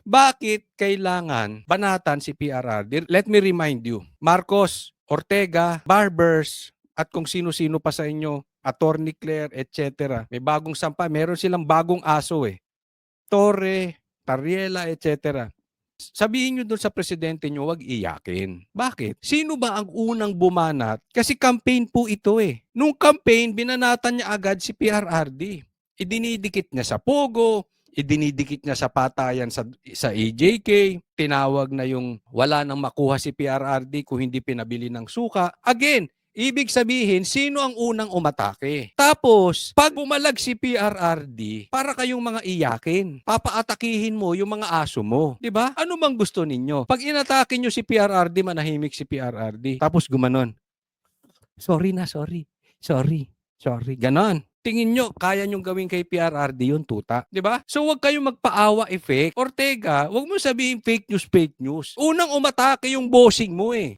Bakit kailangan banatan si PRRD? Let me remind you, Marcos, Ortega, Barbers, at kung sino-sino pa sa inyo, Attorney Claire, etc. May bagong sampa, meron silang bagong aso eh. Torre, Tariela, etc. Sabihin nyo doon sa presidente nyo, wag iyakin. Bakit? Sino ba ang unang bumanat? Kasi campaign po ito eh. Nung campaign, binanatan niya agad si PRRD. Idinidikit niya sa Pogo, idinidikit niya sa patayan sa AJK, tinawag na yung wala nang makuha si PRRD kung hindi pinabili ng suka. Again, ibig sabihin, sino ang unang umatake? Tapos, pag bumalag si PRRD, para kayong mga iyakin, papaatakihin mo yung mga aso mo. Di ba? Ano bang gusto ninyo? Pag inatake nyo si PRRD, manahimik si PRRD. Tapos gumanon. Sorry na, sorry. Sorry. Sorry. Ganon. Tingin nyo, kaya nyong gawin kay PRRD yun, tuta. Di ba? So, wag kayong magpaawa effect. Ortega, wag mo sabihin fake news, fake news. Unang umatake yung bossing mo eh.